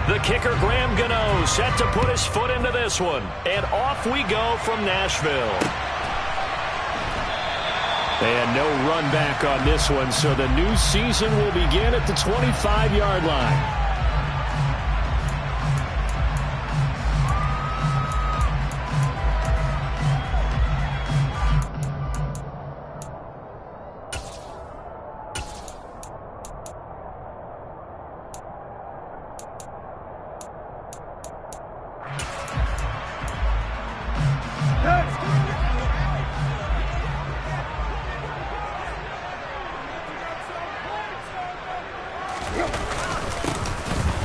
The kicker, Graham Gano, set to put his foot into this one. And off we go from Nashville. And no run back on this one, so the new season will begin at the 25-yard line.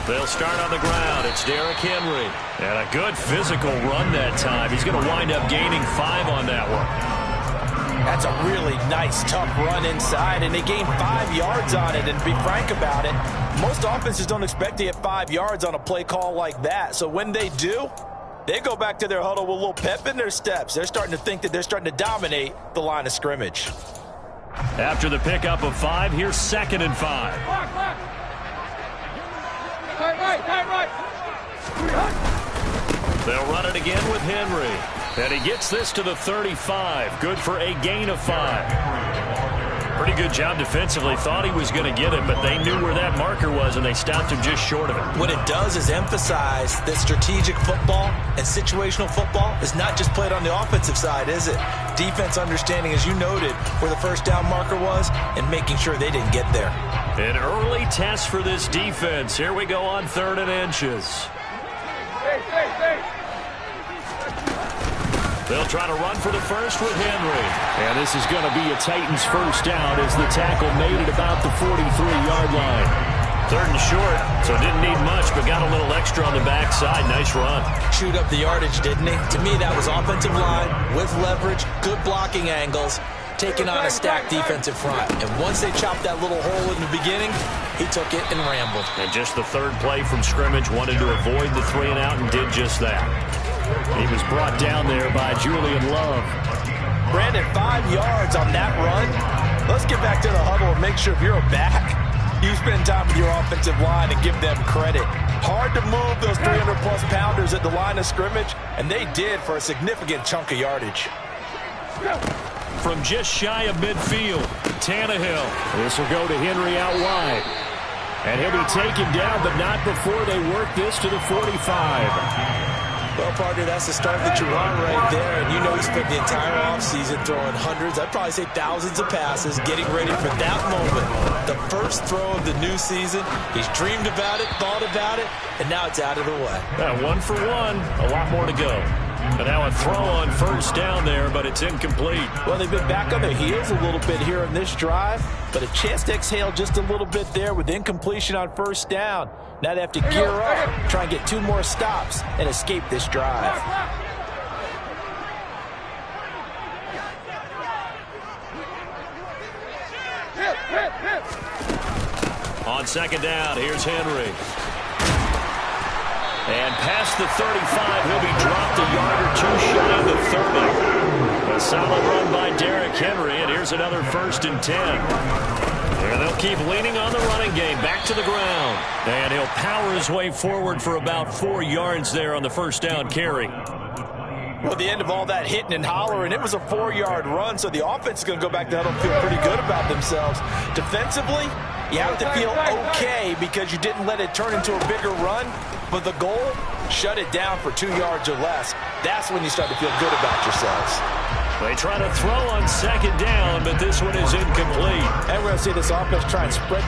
They'll start on the ground. It's Derrick Henry. And a good physical run that time. He's going to wind up gaining 5 on that one. That's a really nice, tough run inside, and they gained 5 yards on it. And to be frank about it, most offenses don't expect to get 5 yards on a play call like that. So when they do, they go back to their huddle with a little pep in their steps. They're starting to think that they're starting to dominate the line of scrimmage. After the pickup of 5, here's 2nd and 5. They'll run it again with Henry. And he gets this to the 35. Good for a gain of 5. Pretty good job defensively. Thought he was going to get it, but they knew where that marker was, and they stopped him just short of it. What it does is emphasize that strategic football and situational football is not just played on the offensive side, is it? Defense understanding, as you noted, where the first down marker was and making sure they didn't get there. An early test for this defense. Here we go on 3rd and inches. They'll try to run for the first with Henry. And this is going to be a Titans first down as the tackle made it about the 43-yard line. 3rd and short, so didn't need much, but got a little extra on the backside. Nice run. Chewed up the yardage, didn't he? To me, that was offensive line with leverage, good blocking angles, taking on a stacked defensive front. And once they chopped that little hole in the beginning, he took it and rambled. And just the 3rd play from scrimmage, wanted to avoid the 3 and out and did just that. He was brought down there by Julian Love. Brandon, 5 yards on that run. Let's get back to the huddle and make sure if you're a back, you spend time with your offensive line and give them credit. Hard to move those 300-plus pounders at the line of scrimmage, and they did for a significant chunk of yardage. From just shy of midfield, Tannehill. This will go to Henry out wide. And he'll be taken down, but not before they work this to the 45. Well, partner, that's the start that you want right there. And you know he spent the entire offseason throwing hundreds, I'd probably say thousands of passes, getting ready for that moment. The first throw of the new season. He's dreamed about it, thought about it, and now it's out of the way. 1 for 1, a lot more to go. But now a throw on first down there, but it's incomplete. Well, they've been back on their heels a little bit here on this drive, but a chance to exhale just a little bit there with incompletion on first down. Now they have to gear up, try and get 2 more stops and escape this drive. On 2nd down, here's Henry. And past the 35, he'll be dropped a yard or 2 shy of the 30. A solid run by Derrick Henry, and here's another 1st and 10. And they'll keep leaning on the running game, back to the ground. And he'll power his way forward for about 4 yards there on the first down carry. Well, the end of all that hitting and hollering, it was a 4-yard run, so the offense is going to go back to huddle and feel pretty good about themselves. Defensively, you have to feel okay because you didn't let it turn into a bigger run. But the goal, shut it down for 2 yards or less. That's when you start to feel good about yourselves. They try to throw on 2nd down, but this one is incomplete. And we're going to see this offense try and spread.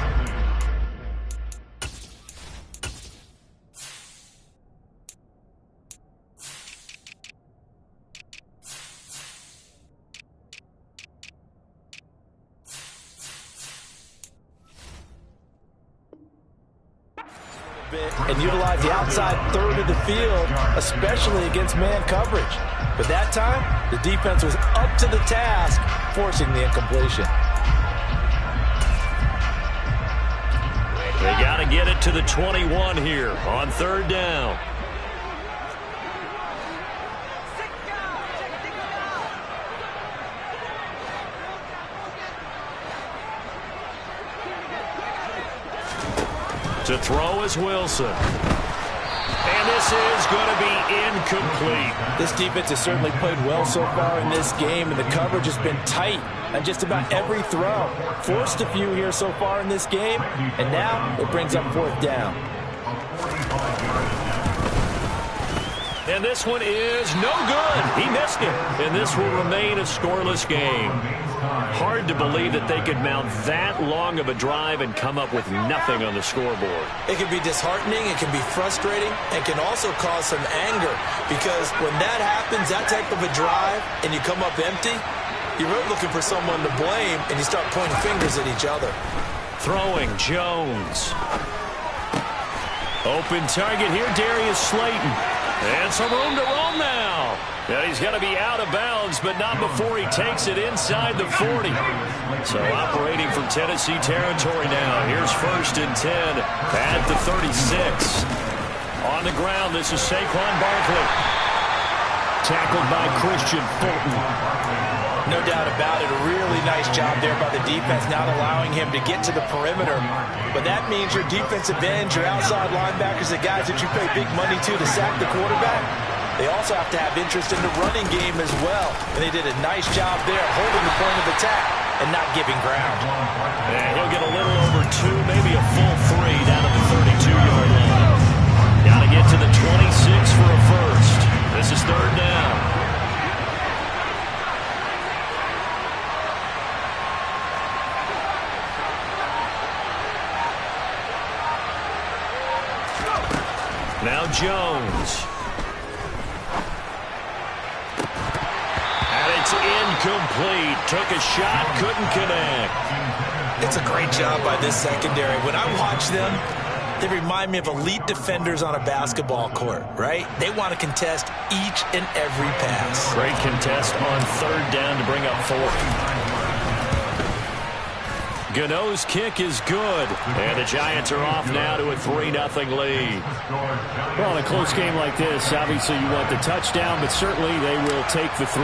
And utilize the outside 3rd of the field, especially against man coverage. But that time, the defense was up to the task, forcing the incompletion. They got to get it to the 21 here on 3rd down. To throw is Wilson. And this is going to be incomplete. This defense has certainly played well so far in this game, and the coverage has been tight on just about every throw. Forced a few here so far in this game, and now it brings up fourth down. And this one is no good. He missed it. And this will remain a scoreless game. Hard to believe that they could mount that long of a drive and come up with nothing on the scoreboard. It can be disheartening, it can be frustrating, and can also cause some anger, because when that happens, that type of a drive, and you come up empty, you're really looking for someone to blame, and you start pointing fingers at each other. Throwing Jones. Open target here, Darius Slayton. And some room to roam now. And he's going to be out of bounds, but not before he takes it inside the 40. So operating from Tennessee territory now. Here's 1st and 10 at the 36. On the ground, this is Saquon Barkley. Tackled by Christian Fulton. No doubt about it. A really nice job there by the defense, not allowing him to get to the perimeter. But that means your defensive ends, your outside linebackers, the guys that you pay big money to sack the quarterback, they also have to have interest in the running game as well. And they did a nice job there holding the point of attack and not giving ground. And he'll get a little over 2, maybe a full 3 down at the 32-yard line. Got to get to the 26 for a first. This is 3rd down. Now Jones. And it's incomplete. Took a shot, couldn't connect. It's a great job by this secondary. When I watch them, they remind me of elite defenders on a basketball court, right? They want to contest each and every pass. Great contest on 3rd down to bring up 4th. Gano's kick is good. And the Giants are off now to a 3-0 lead. Well, in a close game like this, obviously you want the touchdown, but certainly they will take the 3.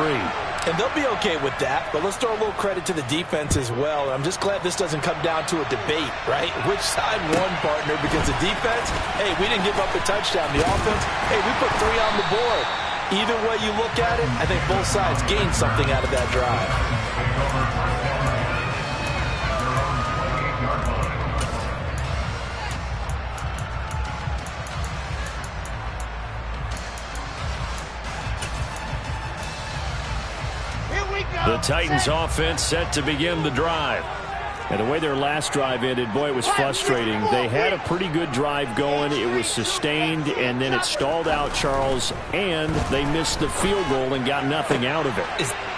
And they'll be okay with that, but let's throw a little credit to the defense as well. I'm just glad this doesn't come down to a debate, right? Which side won, partner? Because the defense, hey, we didn't give up a touchdown. The offense, hey, we put 3 on the board. Either way you look at it, I think both sides gained something out of that drive. The Titans offense set to begin the drive. And the way their last drive ended, boy, it was frustrating. They had a pretty good drive going. It was sustained, and then it stalled out, Charles, and they missed the field goal and got nothing out of it.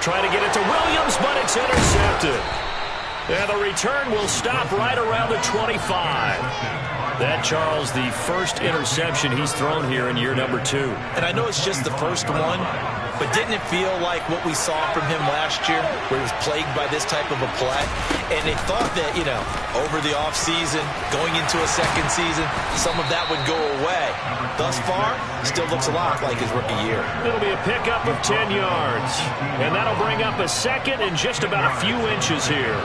Trying to get it to Williams, but it's intercepted. And the return will stop right around the 25. That, Charles, the first interception he's thrown here in year number 2. And I know it's just the first one, but didn't it feel like what we saw from him last year, where he was plagued by this type of a play? And they thought that, you know, over the offseason, going into a second season, some of that would go away. Thus far, still looks a lot like his rookie year. It'll be a pickup of 10 yards. And that'll bring up a second and just about a few inches here.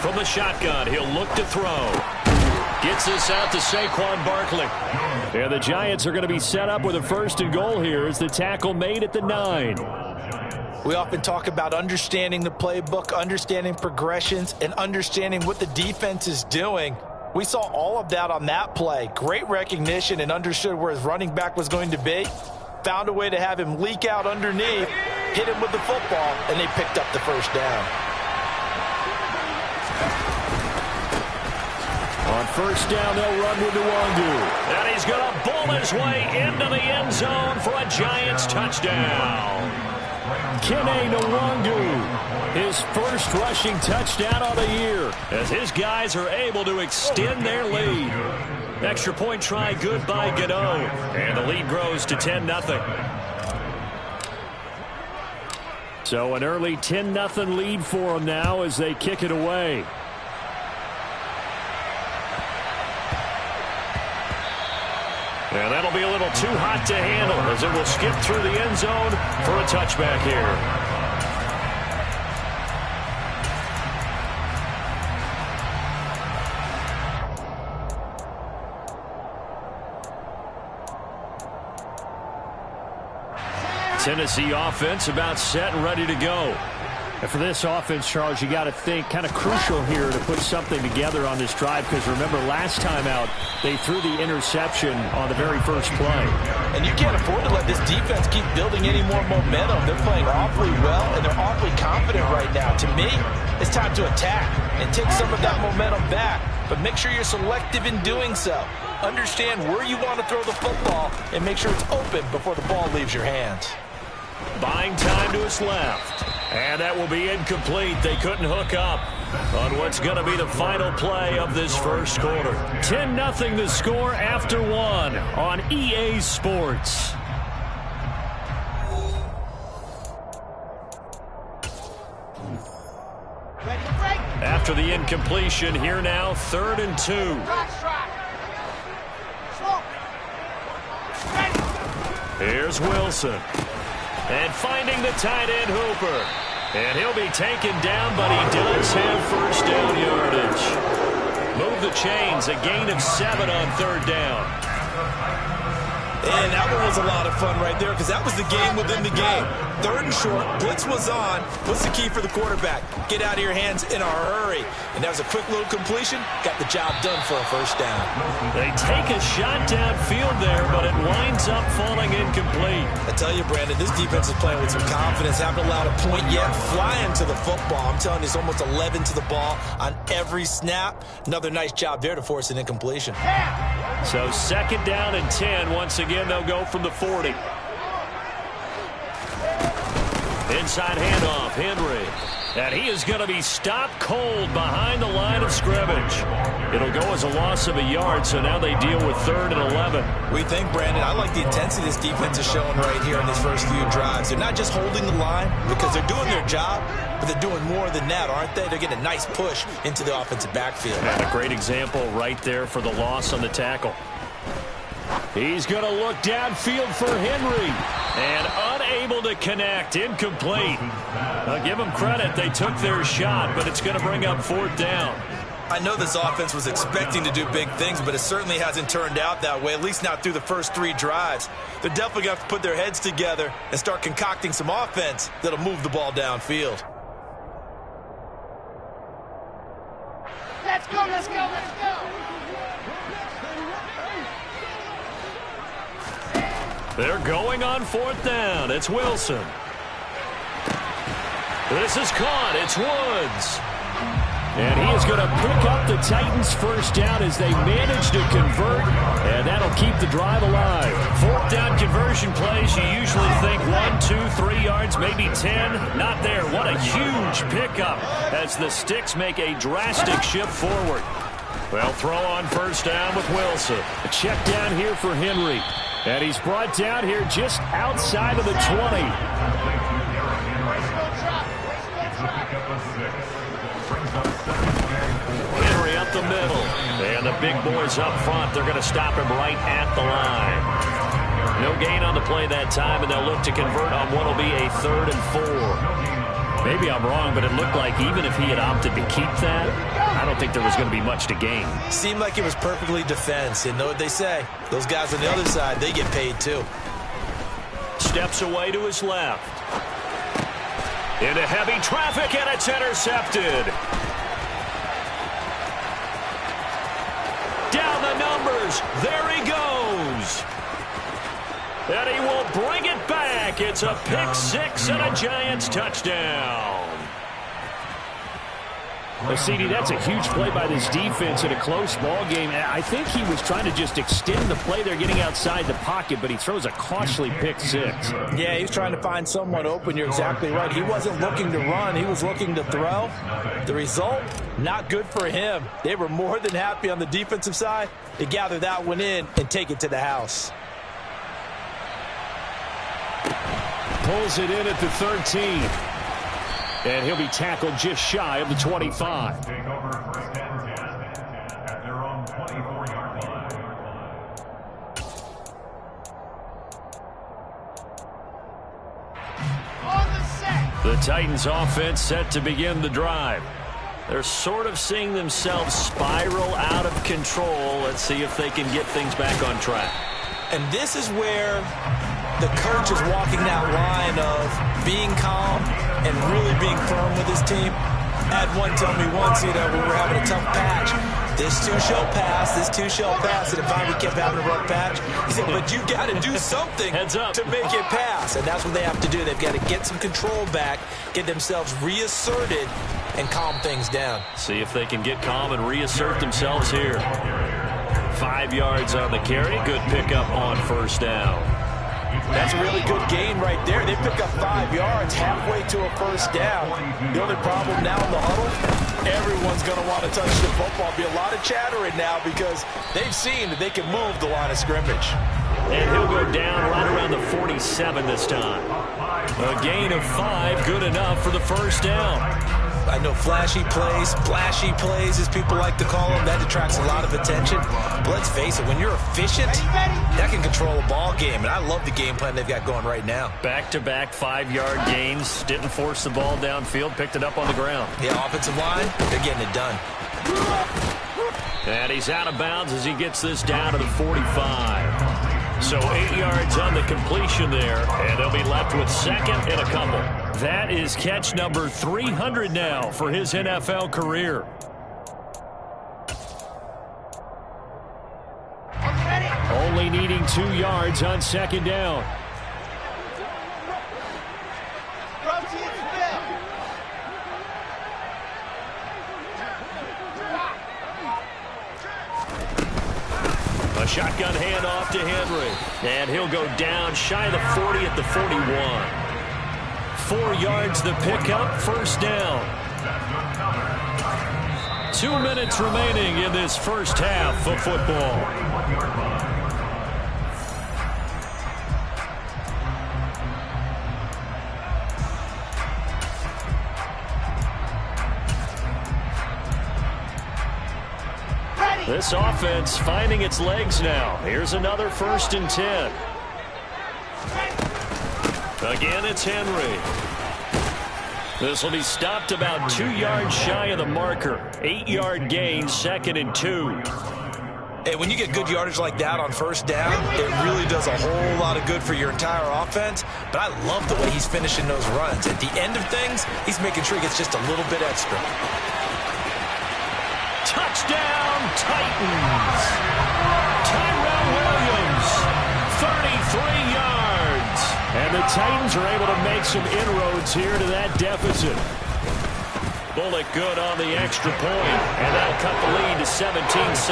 From the shotgun, he'll look to throw. Gets this out to Saquon Barkley. And the Giants are going to be set up with a 1st and goal here as the tackle made at the 9. We often talk about understanding the playbook, understanding progressions, and understanding what the defense is doing. We saw all of that on that play. Great recognition and understood where his running back was going to be. Found a way to have him leak out underneath, hit him with the football, and they picked up the 1st down. On 1st down, they'll run with Nwangu. And he's going to bull his way into the end zone for a Giants touchdown. Kene Nwangu, his first rushing touchdown of the year, as his guys are able to extend their lead. Extra point try good by Gano. And the lead grows to 10-0. So an early 10-0 lead for them now as they kick it away. And that'll be a little too hot to handle as it will skip through the end zone for a touchback here. Tennessee offense about set and ready to go. And for this offense, Charles, you got to think kind of crucial here to put something together on this drive, because remember last time out they threw the interception on the very first play. And you can't afford to let this defense keep building any more momentum. They're playing awfully well, and they're awfully confident right now. To me, it's time to attack and take some of that momentum back, but make sure you're selective in doing so. Understand where you want to throw the football and make sure it's open before the ball leaves your hands. Buying time to his left. And that will be incomplete. They couldn't hook up on what's going to be the final play of this first quarter. 10-0 the score after one on EA Sports. After the incompletion, here now, 3rd and 2. Here's Wilson. And finding the tight end Hooper. And he'll be taken down, but he does have first down yardage. Move the chains, a gain of 7 on 3rd down. And that one was a lot of fun right there, because that was the game within the game. 3rd and short, blitz was on. What's the key for the quarterback? Get out of your hands in a hurry. And that was a quick little completion. Got the job done for a first down. They take a shot downfield there, but it winds up falling incomplete. I tell you, Brandon, this defense is playing with some confidence. Haven't allowed a point yet. Flying to the football. I'm telling you, it's almost 11 to the ball on every snap. Another nice job there to force an incompletion. So 2nd down and 10. Once again, they'll go from the 40. Inside handoff, Henry. And he is going to be stopped cold behind the line of scrimmage. It'll go as a loss of a yard, so now they deal with 3rd and 11. We think, Brandon, I like the intensity this defense is showing right here in these first few drives. They're not just holding the line because they're doing their job, but they're doing more than that, aren't they? They're getting a nice push into the offensive backfield. And a great example right there for the loss on the tackle. He's going to look downfield for Henry. And unable to connect. Incomplete. I'll give them credit. They took their shot, but it's going to bring up 4th down. I know this offense was expecting to do big things, but it certainly hasn't turned out that way, at least not through the first 3 drives. They're definitely going to have to put their heads together and start concocting some offense that'll move the ball downfield. Let's go, let's go, let's go. They're going on 4th down. It's Wilson. This is caught. It's Woods. And he is going to pick up the Titans' first down as they manage to convert, and that'll keep the drive alive. 4th down conversion plays, you usually think 1, 2, 3 yards, maybe 10. Not there. What a huge pickup as the Sticks make a drastic shift forward. Well, throw on first down with Wilson. A check down here for Henry. And he's brought down here just outside of the 20. Henry up the middle. And the big boys up front. They're going to stop him right at the line. No gain on the play that time, and they'll look to convert on what will be a 3rd and 4. Maybe I'm wrong, but it looked like even if he had opted to keep that, I don't think there was going to be much to gain. Seemed like it was perfectly defense. And know what they say? Those guys on the other side, they get paid too. Steps away to his left. Into heavy traffic, and it's intercepted. Down the numbers. There he goes. And he will bring it back. It's a pick 6 and a Giants touchdown. Well, CD, that's a huge play by this defense in a close ball game. I think he was trying to just extend the play there, getting outside the pocket, but he throws a costly pick 6. Yeah, he was trying to find someone open. You're exactly right. He wasn't looking to run. He was looking to throw. The result, not good for him. They were more than happy on the defensive side to gather that one in and take it to the house. Pulls it in at the 13. And he'll be tackled just shy of the 25. The Titans offense set to begin the drive. They're sort of seeing themselves spiral out of control. Let's see if they can get things back on track. And this is where the coach is walking that line of being calm and really being firm with his team. I had one tell me once, we were having a tough patch. This too shall pass, this too shall pass. And if we kept having a rough patch, he said, but you got to do something to make it pass. And that's what they have to do. They've got to get some control back, get themselves reasserted, and calm things down. See if they can get calm and reassert themselves here. 5 yards on the carry. Good pickup on first down. That's a really good gain right there. They pick up 5 yards halfway to a first down. The only problem now in the huddle, everyone's going to want to touch the football. Be a lot of chattering now because they've seen that they can move the line of scrimmage. And he'll go down right around the 47 this time. A gain of 5, good enough for the first down. I know flashy plays, as people like to call them, that attracts a lot of attention. But let's face it, when you're efficient, that can control a ball game. And I love the game plan they've got going right now. Back-to-back 5-yard gains. Didn't force the ball downfield. Picked it up on the ground. Yeah, offensive line, they're getting it done. And he's out of bounds as he gets this down to the 45. So 8 yards on the completion there. And they'll be left with second and a couple. That is catch number 300 now for his NFL career. Only needing 2 yards on second down. A shotgun handoff to Henry. And he'll go down shy of the 40 at the 41. 4 yards the pickup, first down. 2 minutes remaining in this first half of football. This offense finding its legs now. Here's another 1st and 10. Again, it's Henry. This will be stopped about 2 yards shy of the marker. 8-yard gain, 2nd and 2. Hey, when you get good yardage like that on first down, it really does a whole lot of good for your entire offense. But I love the way he's finishing those runs. At the end of things, he's making sure he gets just a little bit extra. Touchdown, Titans. Tyrell Williams, 33 yards. And the Titans are able to make some inroads here to that deficit. Bullock good on the extra point, and that'll cut the lead to 17-7.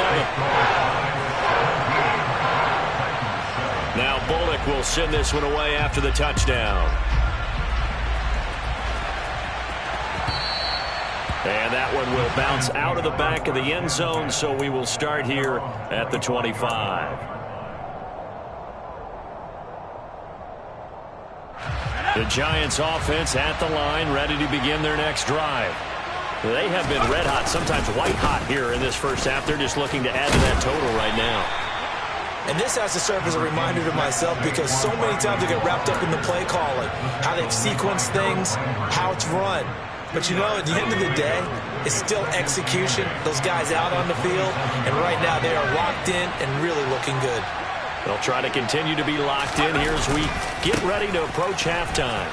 Now Bullock will send this one away after the touchdown. And that one will bounce out of the back of the end zone, so we will start here at the 25. The Giants offense at the line, ready to begin their next drive. They have been red hot, sometimes white hot here in this first half. They're just looking to add to that total right now. And this has to serve as a reminder to myself because so many times I get wrapped up in the play calling, how they've sequenced things, how it's run. But you know, at the end of the day, it's still execution. Those guys out on the field, and right now they are locked in and really looking good. They'll try to continue to be locked in here as we get ready to approach halftime.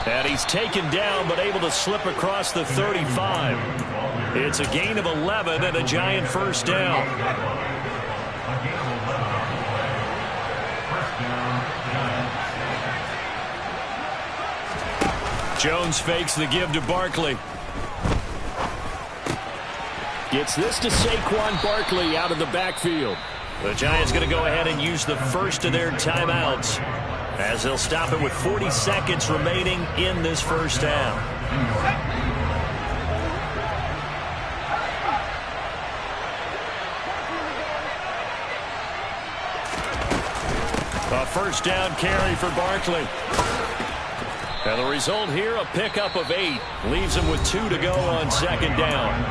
And he's taken down but able to slip across the 35. It's a gain of 11 and a Giant first down. Jones fakes the give to Barkley. Gets this to Saquon Barkley out of the backfield. The Giants going to go ahead and use the first of their timeouts as they'll stop it with 40 seconds remaining in this first half. A first down carry for Barkley. And the result here, a pickup of 8. Leaves him with 2 to go on second down.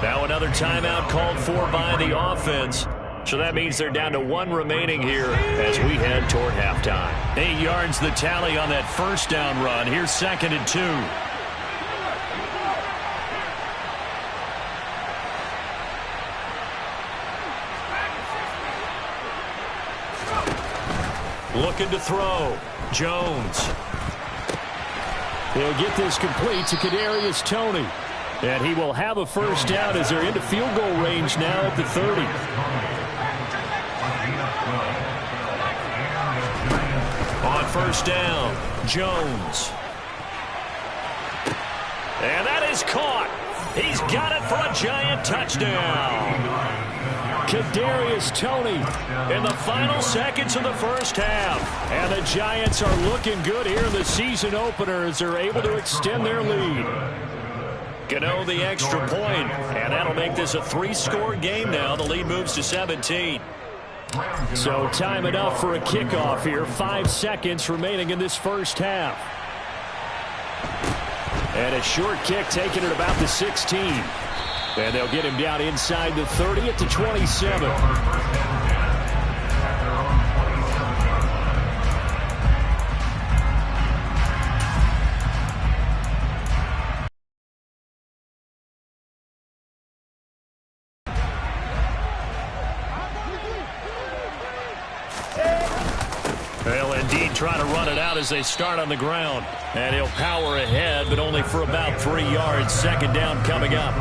Now another timeout called for by the offense. So that means they're down to 1 remaining here as we head toward halftime. 8 yards the tally on that first down run. Here's 2nd and 2. Looking to throw. Jones. He'll get this complete to Kadarius Toney. And he will have a first down as they're into field goal range now at the 30. On first down, Jones. And that is caught. He's got it for a giant touchdown. Kadarius Toney in the final seconds of the first half. And the Giants are looking good here in the season opener as they're able to extend their lead. Gano the extra point, and that'll make this a 3-score game now. The lead moves to 17. So time enough for a kickoff here. 5 seconds remaining in this first half. And a short kick taken at about the 16. And they'll get him down inside the 30 at the 27. They'll indeed try to run it out as they start on the ground. And he'll power ahead, but only for about 3 yards. Second down coming up.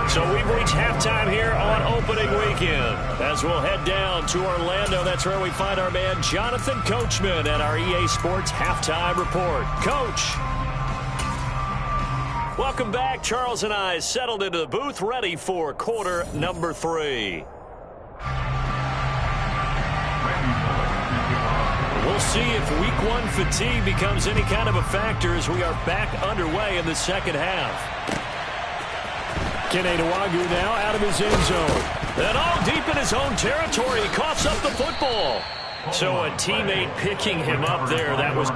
So we've reached halftime here on opening weekend. As we'll head down to Orlando, that's where we find our man Jonathan Coachman at our EA Sports Halftime Report. Coach. Welcome back. Charles and I settled into the booth, ready for quarter number 3. We'll see if week 1 fatigue becomes any kind of a factor as we are back underway in the second half. Kene Nwangwu now out of his end zone. And all deep in his own territory, he coughs up the football. So a teammate picking him up there, that was...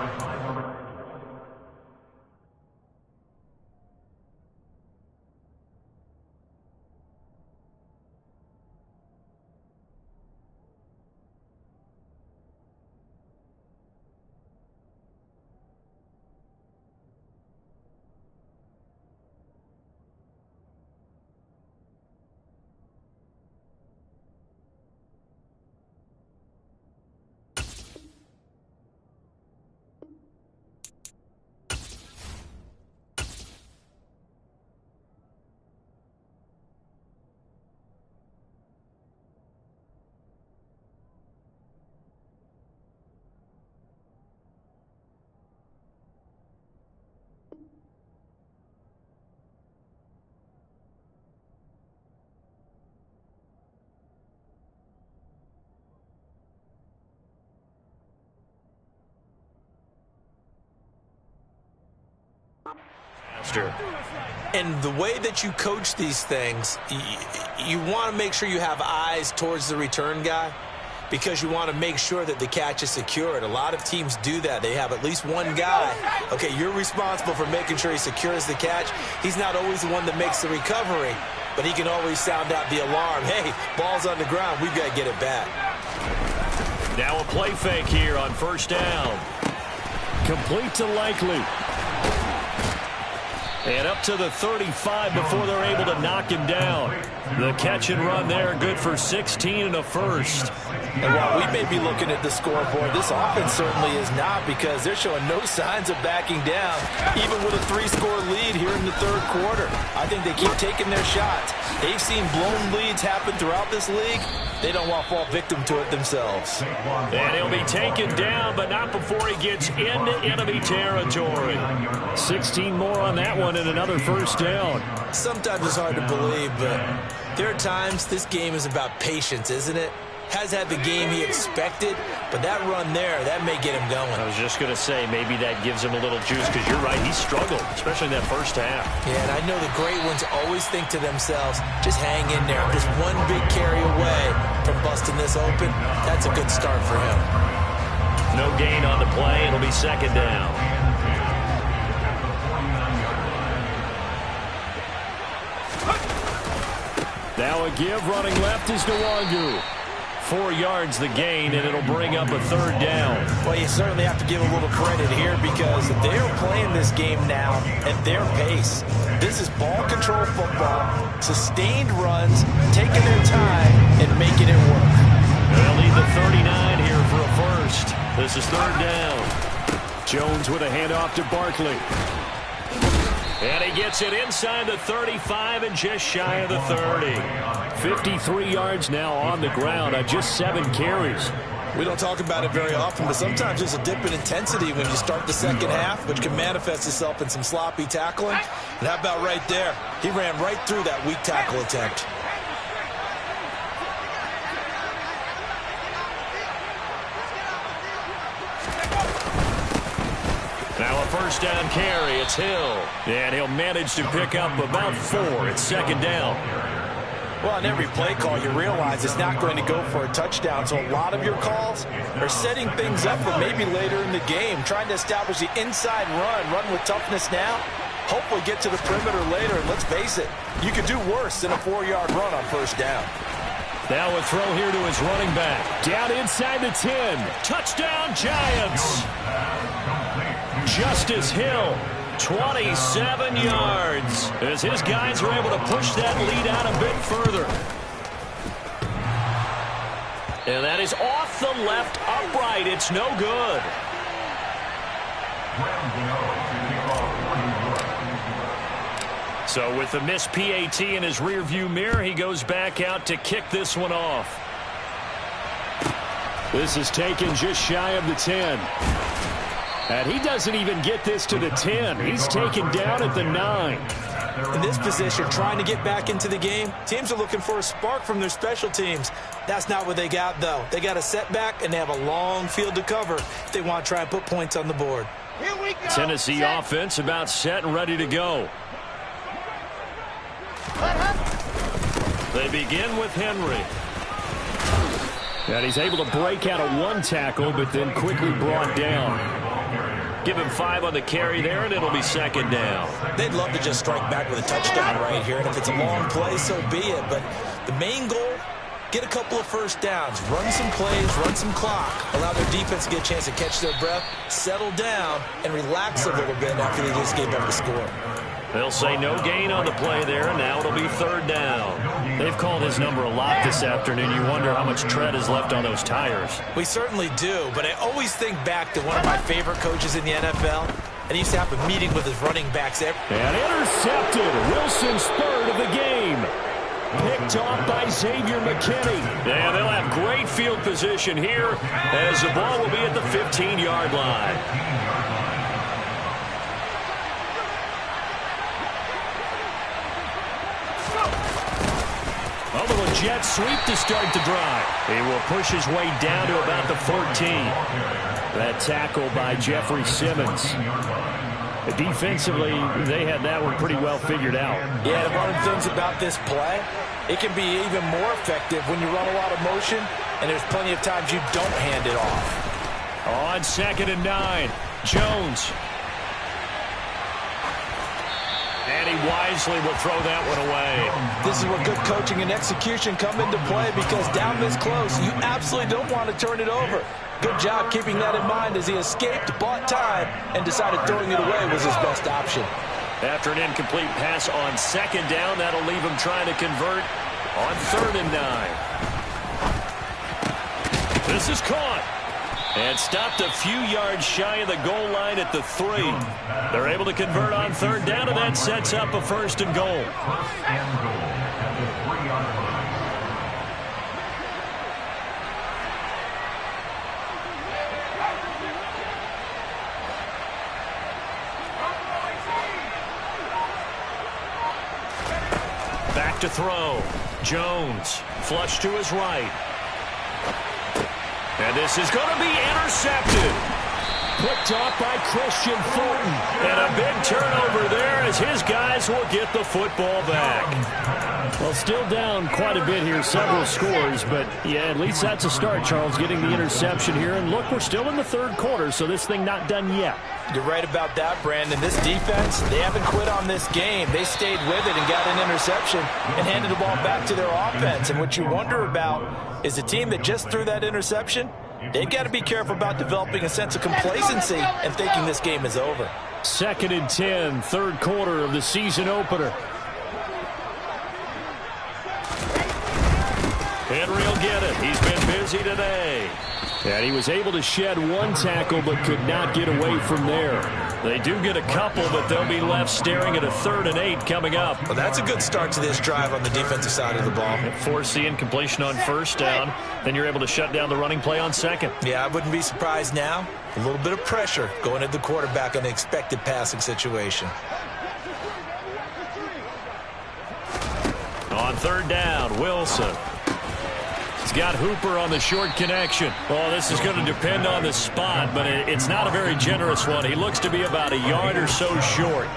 And the way that you coach these things, you want to make sure you have eyes towards the return guy because you want to make sure that the catch is secured. A lot of teams do that. They have at least one guy. Okay, you're responsible for making sure he secures the catch. He's not always the one that makes the recovery, but he can always sound out the alarm. Hey, ball's on the ground. We've got to get it back. Now a play fake here on first down. Complete to Likely. And up to the 35 before they're able to knock him down. The catch and run there, good for 16 and a first. And while we may be looking at the scoreboard, this offense certainly is not because they're showing no signs of backing down, even with a 3-score lead here in the third quarter. I think they keep taking their shots. They've seen blown leads happen throughout this league. They don't want to fall victim to it themselves. And he'll be taken down, but not before he gets into enemy territory. 16 more on that one and another first down. Sometimes it's hard to believe, but there are times this game is about patience, isn't it? Has had the game he expected, but that run there, that may get him going. I was just going to say, maybe that gives him a little juice, because you're right, he struggled, especially in that first half. Yeah, and I know the great ones always think to themselves, just hang in there. Just one big carry away from busting this open. That's a good start for him. No gain on the play. It'll be second down. Now a give, running left is Nwangwu. 4 yards the gain, and it'll bring up a third down. Well, you certainly have to give a little credit here because they're playing this game now at their pace. This is ball control football, sustained runs, taking their time, and making it work. They'll need the 39 here for a first. This is third down. Jones with a handoff to Barkley. And he gets it inside the 35 and just shy of the 30. 53 yards now on the ground on just 7 carries. We don't talk about it very often, but sometimes there's a dip in intensity when you start the second half, which can manifest itself in some sloppy tackling. And how about right there? He ran right through that weak tackle attempt. Now a first down carry. It's Hill. And he'll manage to pick up about 4. It's second down. Well, on every play call, you realize it's not going to go for a touchdown. So a lot of your calls are setting things up for maybe later in the game, trying to establish the inside run with toughness now. Hopefully get to the perimeter later. And let's face it, you could do worse than a 4-yard run on first down. Now a throw here to his running back. Down inside the 10. Touchdown, Giants. Justice Hill, 27 yards, as his guys are able to push that lead out a bit further. And that is off the left upright. It's no good. So with the missed PAT in his rearview mirror, he goes back out to kick this one off. This is taken just shy of the 10. And he doesn't even get this to the 10. He's taken down at the 9. In this position, trying to get back into the game, teams are looking for a spark from their special teams. That's not what they got, though. They got a setback, and they have a long field to cover if they want to try and put points on the board. Here we go. Tennessee offense about set and ready to go. They begin with Henry. And he's able to break out of 1 tackle, but then quickly brought down. Give him 5 on the carry there, and it'll be second down. They'd love to just strike back with a touchdown right here, and if it's a long play, so be it. But the main goal, get a couple of first downs, run some plays, run some clock, allow their defense to get a chance to catch their breath, settle down, and relax a little bit after they just gave up the score. They'll say no gain on the play there, and now it'll be third down. They've called his number a lot this afternoon. You wonder how much tread is left on those tires. We certainly do, but I always think back to one of my favorite coaches in the NFL, and he used to have a meeting with his running backs. And intercepted. Wilson's third of the game. Picked off by Xavier McKinney. Yeah, they'll have great field position here as the ball will be at the 15-yard line. A little jet sweep to start the drive. He will push his way down to about the 14. That tackle by Jeffrey Simmons. Defensively, they had that one pretty well figured out. Yeah, one of the things about this play, it can be even more effective when you run a lot of motion, and there's plenty of times you don't hand it off. On 2nd and 9, Jones. And he wisely will throw that one away. This is where good coaching and execution come into play, because down this close, you absolutely don't want to turn it over. Good job keeping that in mind as he escaped, bought time, and decided throwing it away was his best option. After an incomplete pass on 2nd down, that'll leave him trying to convert on 3rd and 9. This is caught. And stopped a few yards shy of the goal line at the 3. They're able to convert on 3rd down, and that sets up a 1st and goal. Back to throw. Jones, flush to his right. And this is going to be intercepted. Picked off by Christian Fulton. And a big turnover there as his guys will get the football back. Well, still down quite a bit here, several scores. But, yeah, at least that's a start, Charles, getting the interception here. And, look, we're still in the 3rd quarter, so this thing not done yet. You're right about that, Brandon. This defense, they haven't quit on this game. They stayed with it and got an interception and handed the ball back to their offense. And what you wonder about is the team that just threw that interception, they've got to be careful about developing a sense of complacency and thinking this game is over. 2nd and 10, 3rd quarter of the season opener. Henry will get it. He's been busy today. And he was able to shed one tackle but could not get away from there. They do get a couple, but they'll be left staring at a 3rd and 8 coming up. Well, that's a good start to this drive on the defensive side of the ball. Force the incompletion on 1st down. Then you're able to shut down the running play on 2nd. Yeah, I wouldn't be surprised now. A little bit of pressure going at the quarterback in an expected passing situation. On 3rd down, Wilson. He's got Hooper on the short connection. Oh, this is going to depend on the spot, but it's not a very generous one. He looks to be about a yard or so short.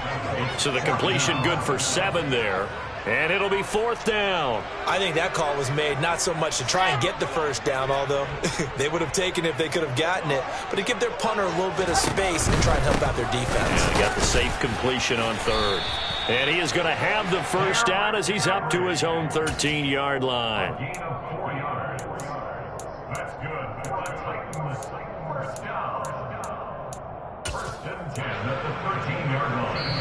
So the completion good for 7 there. And it'll be 4th down. I think that call was made not so much to try and get the 1st down, although they would have taken it if they could have gotten it, but to give their punter a little bit of space and try and help out their defense. Yeah, they got the safe completion on 3rd. And he is going to have the 1st down as he's up to his own 13-yard line. That's good. First down. 1st and 10 at the 13-yard line.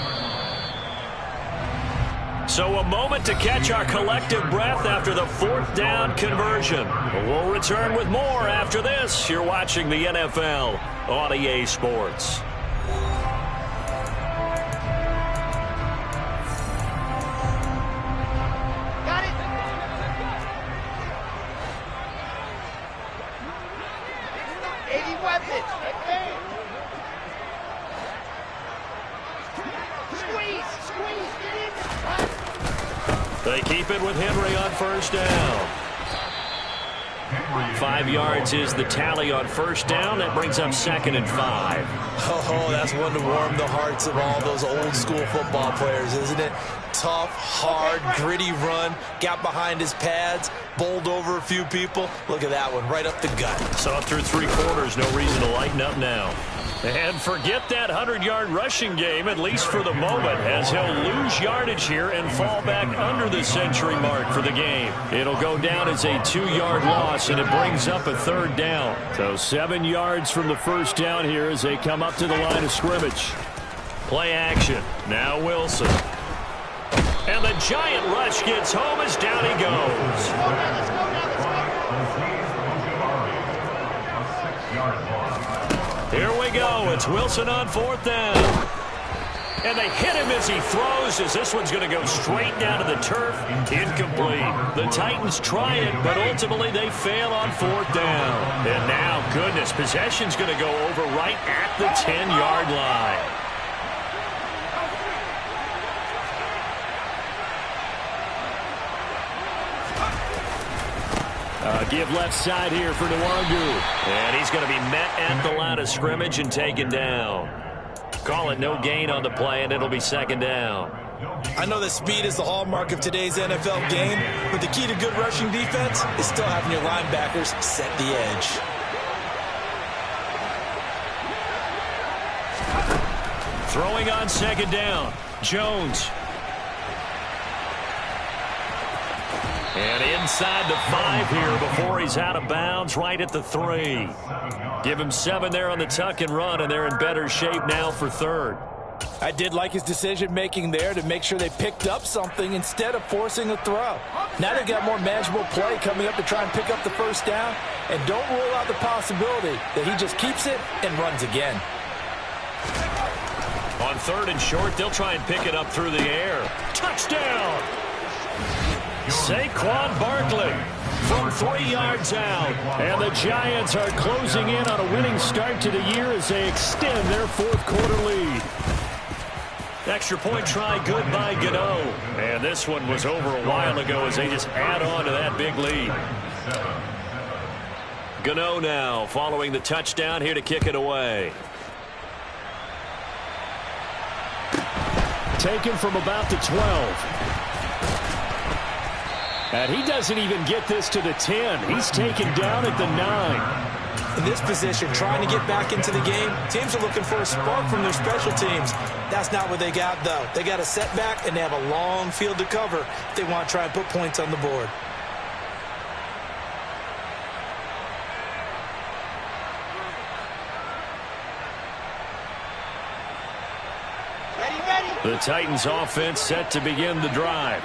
So a moment to catch our collective breath after the 4th down conversion. We'll return with more after this. You're watching the NFL on EA Sports. They keep it with Henry on 1st down. 5 yards is the tally on 1st down. That brings up 2nd and 5. Oh, that's one to warm the hearts of all those old school football players, isn't it? Tough, hard, gritty run. Got behind his pads, bowled over a few people. Look at that one, right up the gut. Saw through 3 quarters. No reason to lighten up now. And forget that 100-yard rushing game, at least for the moment, as he'll lose yardage here and fall back under the century mark for the game. It'll go down as a 2-yard loss, and it brings up a 3rd down. So 7 yards from the 1st down here as they come up to the line of scrimmage. Play action. Now Wilson. And the giant rush gets home as down he goes. Here we go. It's Wilson on 4th down. And they hit him as he throws, as this one's going to go straight down to the turf. Incomplete. The Titans try it, but ultimately they fail on 4th down. And now, goodness, possession's going to go over right at the 10-yard line. Give left side here for Nwangu. And he's going to be met at the line of scrimmage and taken down. Call it no gain on the play, and it'll be 2nd down. I know that speed is the hallmark of today's NFL game, but the key to good rushing defense is still having your linebackers set the edge. Throwing on 2nd down, Jones. And inside the 5 here before he's out of bounds, right at the 3. Give him 7 there on the tuck and run, and they're in better shape now for 3rd. I did like his decision-making there to make sure they picked up something instead of forcing a throw. Now they've got more manageable play coming up to try and pick up the 1st down, and don't rule out the possibility that he just keeps it and runs again. On 3rd and short, they'll try and pick it up through the air. Touchdown! Saquon Barkley from 3 yards out. And the Giants are closing in on a winning start to the year as they extend their 4th quarter lead. Extra point try good by Gano. And this one was over a while ago as they just add on to that big lead. Gano now following the touchdown here to kick it away. Taken from about the 12. And he doesn't even get this to the 10. He's taken down at the 9. In this position, trying to get back into the game, teams are looking for a spark from their special teams. That's not what they got, though. They got a setback, and they have a long field to cover if they want to try and put points on the board. The Titans offense set to begin the drive.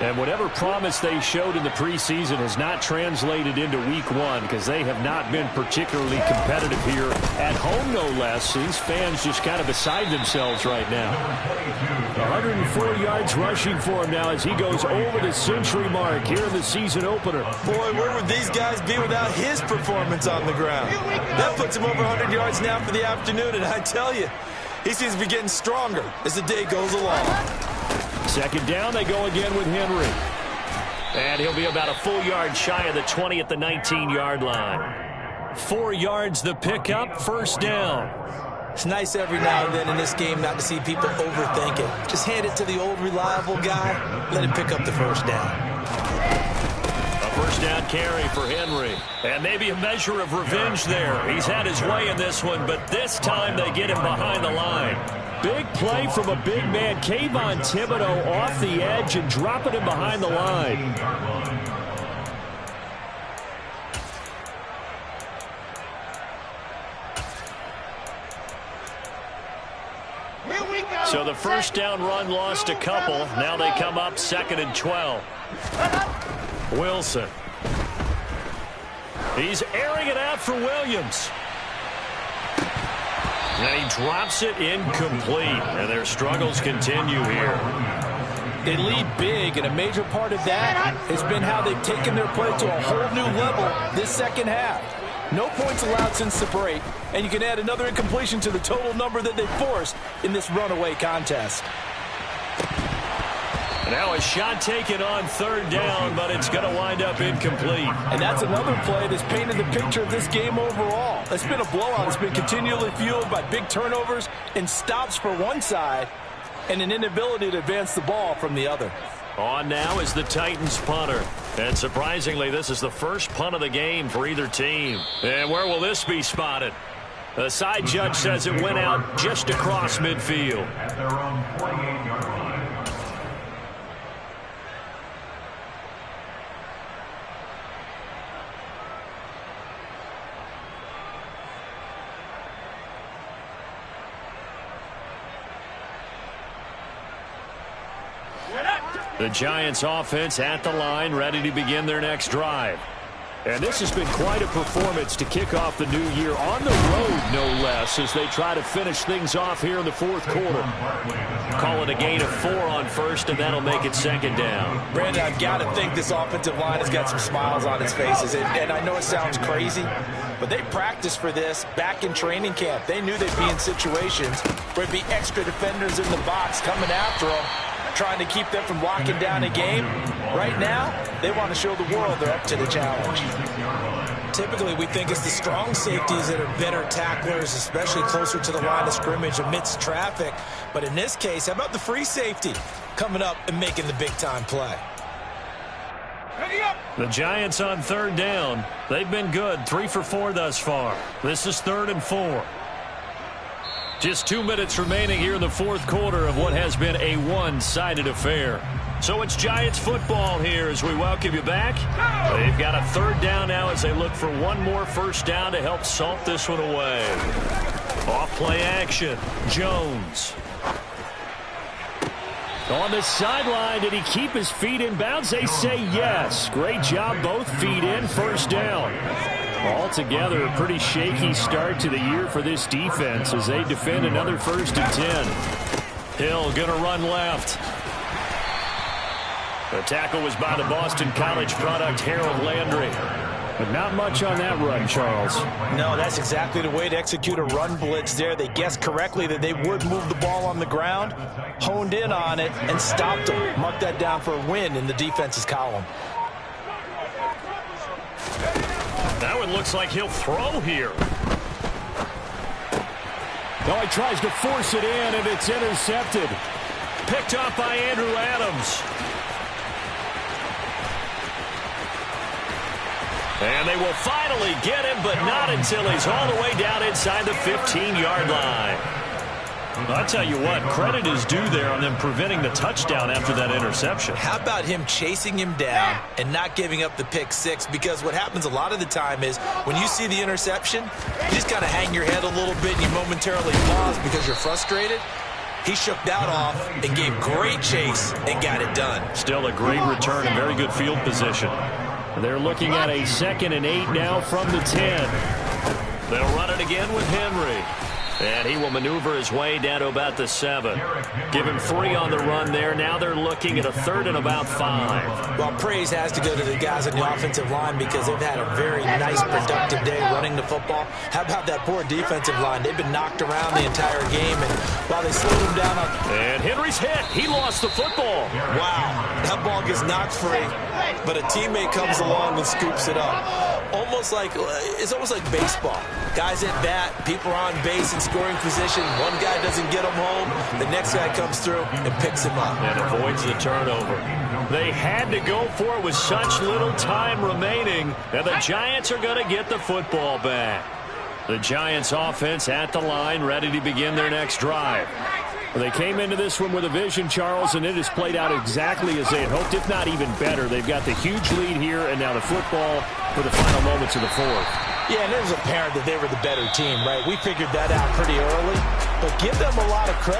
And whatever promise they showed in the preseason has not translated into week one because they have not been particularly competitive here at home, no less. These fans just kind of beside themselves right now. 104 yards rushing for him now as he goes over the century mark here in the season opener. Boy, where would these guys be without his performance on the ground? That puts him over 100 yards now for the afternoon, and I tell you, he seems to be getting stronger as the day goes along. Second down, they go again with Henry. And he'll be about a full yard shy of the 20 at the 19-yard line. 4 yards the pickup, first down. It's nice every now and then in this game not to see people overthink it. Just hand it to the old reliable guy, let him pick up the first down. A first down carry for Henry. And maybe a measure of revenge there. He's had his way in this one, but this time they get him behind the line. Big play from a big man. Kayvon Thibodeaux off the edge and dropping him behind the line. So the first down run lost a couple. Now they come up 2nd and 12. Wilson. He's airing it out for Williams. And he drops it incomplete. And their struggles continue here. They lead big, and a major part of that has been how they've taken their play to a whole new level this second half. No points allowed since the break, and you can add another incompletion to the total number that they forced in this runaway contest. Now a shot taken on third down, but it's going to wind up incomplete. And that's another play that's painted the picture of this game overall. It's been a blowout. It's been continually fueled by big turnovers and stops for one side and an inability to advance the ball from the other. On now is the Titans punter. And surprisingly, this is the first punt of the game for either team. And where will this be spotted? The side judge says it went out just across midfield. At their own 48-yard line. The Giants offense at the line, ready to begin their next drive. And this has been quite a performance to kick off the new year on the road, no less, as they try to finish things off here in the fourth quarter. Call it a gain of 4 on first, and that'll make it second down. Brandon, I've got to think this offensive line has got some smiles on its faces. And I know it sounds crazy, but they practiced for this back in training camp. They knew they'd be in situations where there'd be extra defenders in the box coming after them, trying to keep them from locking down a game. Right now, they want to show the world they're up to the challenge. Typically, we think it's the strong safeties that are better tacklers, especially closer to the line of scrimmage amidst traffic. But in this case, how about the free safety coming up and making the big-time play? The Giants on third down. They've been good, 3 for 4 thus far. This is 3rd and 4. Just 2 minutes remaining here in the fourth quarter of what has been a one-sided affair. So it's Giants football here as we welcome you back. They've got a third down now as they look for one more first down to help salt this one away. Off play action. Jones. On the sideline, did he keep his feet in bounds? They say yes. Great job, both feet in, first down. Altogether, a pretty shaky start to the year for this defense as they defend another 1st and 10. Hill going to run left. The tackle was by the Boston College product, Harold Landry. But not much on that run, Charles. No, that's exactly the way to execute a run blitz there. They guessed correctly that they would move the ball on the ground, honed in on it, and stopped them. Mark that down for a win in the defense's column. That one looks like he'll throw here. Oh, he tries to force it in, and it's intercepted. Picked off by Andrew Adams. And they will finally get him, but not until he's all the way down inside the 15-yard line. I'll tell you what, credit is due there on them preventing the touchdown after that interception. How about him chasing him down and not giving up the pick six? Because what happens a lot of the time is when you see the interception, you just kind of hang your head a little bit and you momentarily pause because you're frustrated. He shook that off and gave great chase and got it done. Still a great return and very good field position. They're looking at a 2nd and 8 now from the 10. They'll run it again with Henry. And he will maneuver his way down to about the 7. Give him 3 on the run there. Now they're looking at a 3rd and about 5. Well, praise has to go to the guys on the offensive line because they've had a very nice, productive day running the football. How about that poor defensive line? They've been knocked around the entire game, and while they slowed them down on... And Henry's hit. He lost the football. Wow, that ball gets knocked free, but a teammate comes along and scoops it up. It's almost like baseball. Guys at bat, people are on base in scoring position. One guy doesn't get him home. The next guy comes through and picks him up. And avoids the turnover. They had to go for it with such little time remaining. And the Giants are going to get the football back. The Giants offense at the line, ready to begin their next drive. They came into this one with a vision, Charles, and it has played out exactly as they had hoped, if not even better. They've got the huge lead here, and now the football for the final moments of the 4th. Yeah, and it was apparent that they were the better team, right? We figured that out pretty early, but give them a lot of credit.